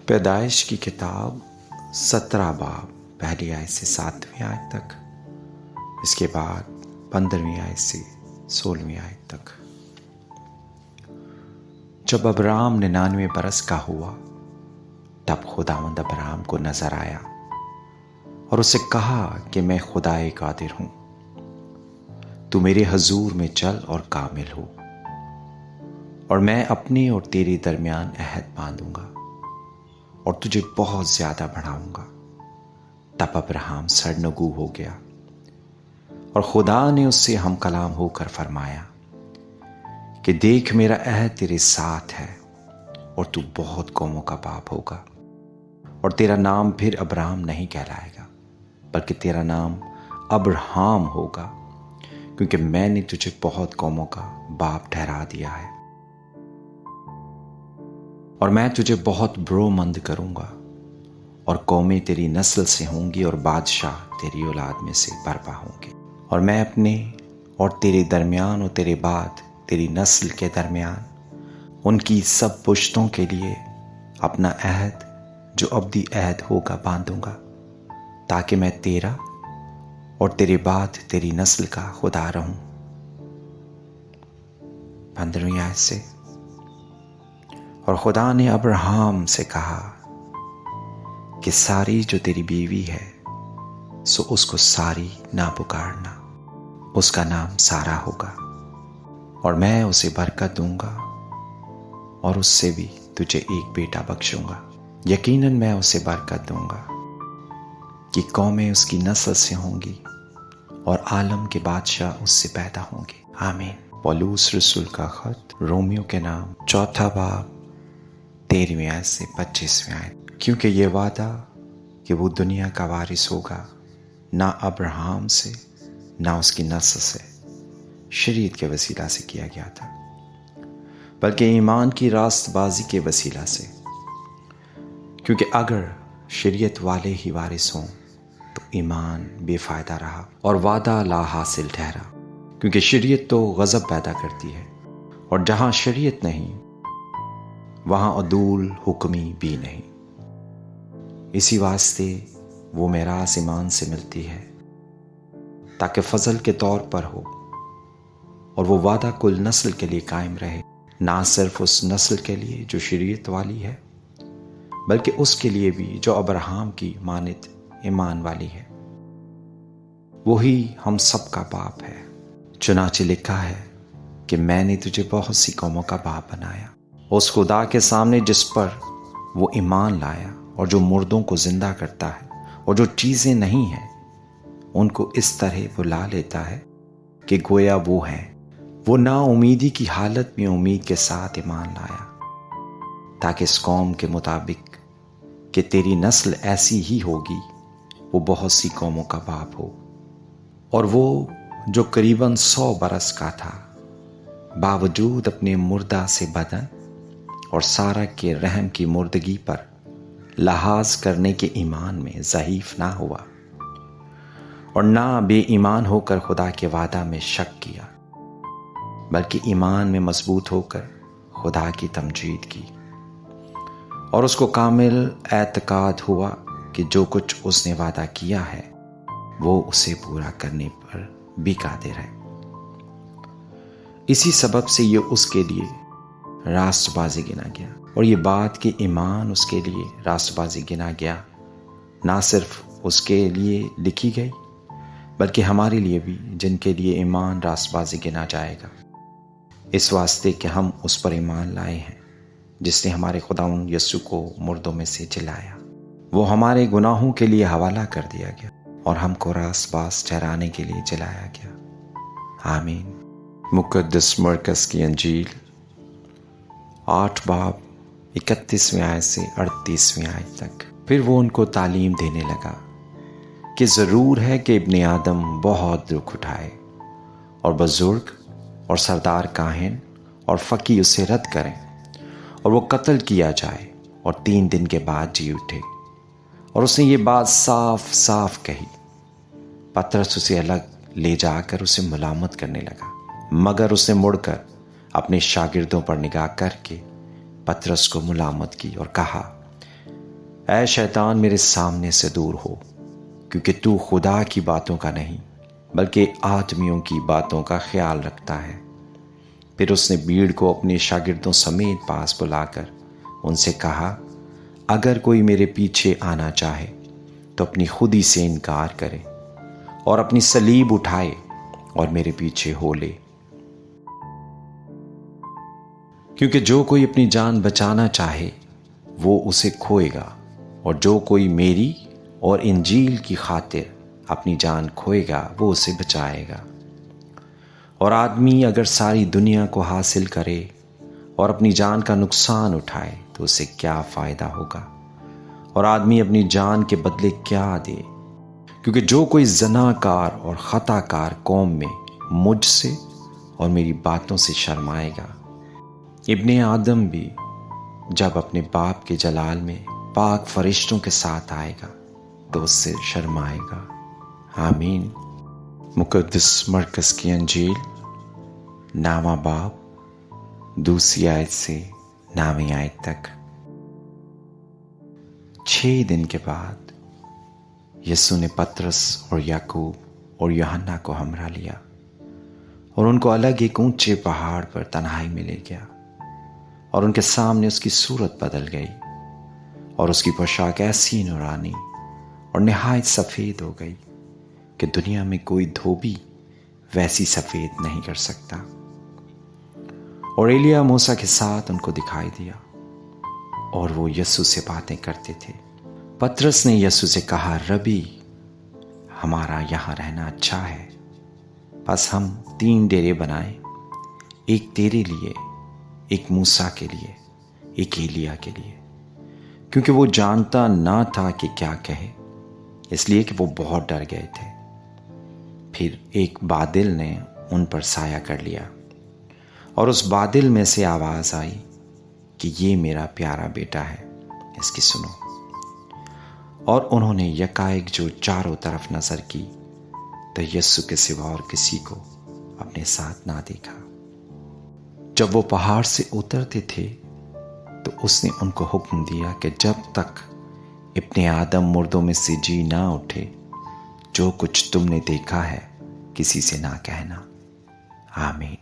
پیدائش کی کتاب 17 باب پہلی آیت سے 7ویں آیت تک، اس کے بعد 15ویں آیت سے 16ویں آیت تک۔ جب ابرام 99 برس کا ہوا تب خداوند ابرام کو نظر آیا اور اسے کہا کہ میں خدائے قادر ہوں، تو میرے حضور میں چل اور کامل ہو، اور میں اپنے اور تیرے درمیان عہد باندھوں گا اور تجھے بہت زیادہ بڑھاؤں گا۔ تب ابراہیم سرنگو ہو گیا، اور خدا نے اس سے ہم کلام ہو کر فرمایا کہ دیکھ میرا عہد تیرے ساتھ ہے، اور تو بہت قوموں کا باپ ہوگا، اور تیرا نام پھر ابرام نہیں کہلائے گا بلکہ تیرا نام ابراہیم ہوگا، کیونکہ میں نے تجھے بہت قوموں کا باپ ٹھہرا دیا ہے، اور میں تجھے بہت برومند کروں گا، اور قومیں تیری نسل سے ہوں گی اور بادشاہ تیری اولاد میں سے برپا ہوں گے، اور میں اپنے اور تیرے درمیان اور تیرے بعد تیری نسل کے درمیان ان کی سب پشتوں کے لیے اپنا عہد جو ابدی عہد ہوگا باندھوں گا، تاکہ میں تیرا اور تیرے بعد تیری نسل کا خدا رہوں۔ 15ویں آیت سے، اور خدا نے ابراہیم سے کہا کہ ساری جو تیری بیوی ہے سو اس کو ساری نہ پکارنا، اس کا نام سارا ہوگا، اور میں اسے برکت دوں گا اور اس سے بھی تجھے ایک بیٹا بخشوں گا۔ یقیناً میں اسے برکت دوں گا کہ قومیں اس کی نسل سے ہوں گی اور عالم کے بادشاہ اس سے پیدا ہوں گے۔ آمین۔ پولوس رسول کا خط رومیو کے نام 4 باب 13ویں آیت سے 25ویں آیت۔ کیونکہ یہ وعدہ کہ وہ دنیا کا وارث ہوگا نہ ابراہیم سے نہ اس کی نسل سے شریعت کے وسیلہ سے کیا گیا تھا، بلکہ ایمان کی راست بازی کے وسیلہ سے، کیونکہ اگر شریعت والے ہی وارث ہوں تو ایمان بے فائدہ رہا اور وعدہ لا حاصل ٹھہرا، کیونکہ شریعت تو غضب پیدا کرتی ہے، اور جہاں شریعت نہیں وہاں عدول حکمی بھی نہیں۔ اسی واسطے وہ میراث ایمان سے ملتی ہے تاکہ فضل کے طور پر ہو، اور وہ وعدہ کل نسل کے لیے قائم رہے، نہ صرف اس نسل کے لیے جو شریعت والی ہے بلکہ اس کے لیے بھی جو ابراہیم کی مانند ایمان والی ہے، وہی ہم سب کا باپ ہے۔ چنانچہ لکھا ہے کہ میں نے تجھے بہت سی قوموں کا باپ بنایا۔ اس خدا کے سامنے جس پر وہ ایمان لایا اور جو مردوں کو زندہ کرتا ہے اور جو چیزیں نہیں ہیں ان کو اس طرح بلا لیتا ہے کہ گویا وہ ہیں، وہ نا امیدی کی حالت میں امید کے ساتھ ایمان لایا، تاکہ اس قوم کے مطابق کہ تیری نسل ایسی ہی ہوگی وہ بہت سی قوموں کا باپ ہو۔ اور وہ جو قریباً 100 برس کا تھا، باوجود اپنے مردہ سے بدن اور سارا کے رحم کی مردگی پر لحاظ کرنے کے ایمان میں ضعیف نہ ہوا، اور نہ بے ایمان ہو کر خدا کے وعدہ میں شک کیا، بلکہ ایمان میں مضبوط ہو کر خدا کی تمجید کی، اور اس کو کامل اعتقاد ہوا کہ جو کچھ اس نے وعدہ کیا ہے وہ اسے پورا کرنے پر بھی قادر ہے۔ اسی سبب سے یہ اس کے لیے راست بازی گنا گیا، اور یہ بات کہ ایمان اس کے لیے راست بازی گنا گیا نہ صرف اس کے لیے لکھی گئی بلکہ ہمارے لیے بھی، جن کے لیے ایمان راست بازی گنا جائے گا، اس واسطے کہ ہم اس پر ایمان لائے ہیں جس نے ہمارے خداوند یسوع کو مردوں میں سے جلایا۔ وہ ہمارے گناہوں کے لیے حوالہ کر دیا گیا اور ہم کو راست باز ٹھہرانے کے لیے جلایا گیا۔ آمین۔ مقدس مرکز کی انجیل 8 باب 31ویں آیت سے 38ویں آیت تک۔ پھر وہ ان کو تعلیم دینے لگا کہ ضرور ہے کہ ابن آدم بہت دکھ اٹھائے اور بزرگ اور سردار کاہن اور فقی اسے رد کریں، اور وہ قتل کیا جائے اور 3 دن کے بعد جی اٹھے۔ اور اس نے یہ بات صاف صاف کہی۔ پطرس اسے الگ لے جا کر اسے ملامت کرنے لگا، مگر اس نے مڑ کر اپنے شاگردوں پر نگاہ کر کے پطرس کو ملامت کی اور کہا اے شیطان میرے سامنے سے دور ہو، کیونکہ تو خدا کی باتوں کا نہیں بلکہ آدمیوں کی باتوں کا خیال رکھتا ہے۔ پھر اس نے بھیڑ کو اپنے شاگردوں سمیت پاس بلا کر ان سے کہا، اگر کوئی میرے پیچھے آنا چاہے تو اپنی خودی سے انکار کرے اور اپنی صلیب اٹھائے اور میرے پیچھے ہو لے۔ کیونکہ جو کوئی اپنی جان بچانا چاہے وہ اسے کھوئے گا، اور جو کوئی میری اور انجیل کی خاطر اپنی جان کھوئے گا وہ اسے بچائے گا۔ اور آدمی اگر ساری دنیا کو حاصل کرے اور اپنی جان کا نقصان اٹھائے تو اسے کیا فائدہ ہوگا، اور آدمی اپنی جان کے بدلے کیا دے؟ کیونکہ جو کوئی زنا کار اور خطا کار قوم میں مجھ سے اور میری باتوں سے شرمائے گا، ابن آدم بھی جب اپنے باپ کے جلال میں پاک فرشتوں کے ساتھ آئے گا تو اس سے شرمائے گا۔ آمین۔ مقدس مرکز کی انجیل 9واں باب 2 آیت سے 9 آیت تک۔ 6 دن کے بعد یسوع نے پطرس اور یعقوب اور یوحنا کو ہمراہ لیا اور ان کو الگ ایک اونچے پہاڑ پر تنہائی میں لے گیا، اور ان کے سامنے اس کی صورت بدل گئی، اور اس کی پوشاک ایسی نورانی اور نہایت سفید ہو گئی کہ دنیا میں کوئی دھوبی ویسی سفید نہیں کر سکتا۔ اور ایلیا موسیٰ کے ساتھ ان کو دکھائی دیا، اور وہ یسوع سے باتیں کرتے تھے۔ پطرس نے یسوع سے کہا، ربی، ہمارا یہاں رہنا اچھا ہے، بس ہم 3 ڈیرے بنائیں، ایک تیرے لیے، ایک موسیٰ کے لیے، ایک ایلیا کے لیے۔ کیونکہ وہ جانتا نہ تھا کہ کیا کہے، اس لیے کہ وہ بہت ڈر گئے تھے۔ پھر ایک بادل نے ان پر سایہ کر لیا، اور اس بادل میں سے آواز آئی کہ یہ میرا پیارا بیٹا ہے، اس کی سنو۔ اور انہوں نے یکایک جو چاروں طرف نظر کی تو یسوع کے سوا اور کسی کو اپنے ساتھ نہ دیکھا۔ جب وہ پہاڑ سے اترتے تھے تو اس نے ان کو حکم دیا کہ جب تک ابن آدم مردوں میں سے جی نہ اٹھے، جو کچھ تم نے دیکھا ہے کسی سے نہ کہنا۔ آمین۔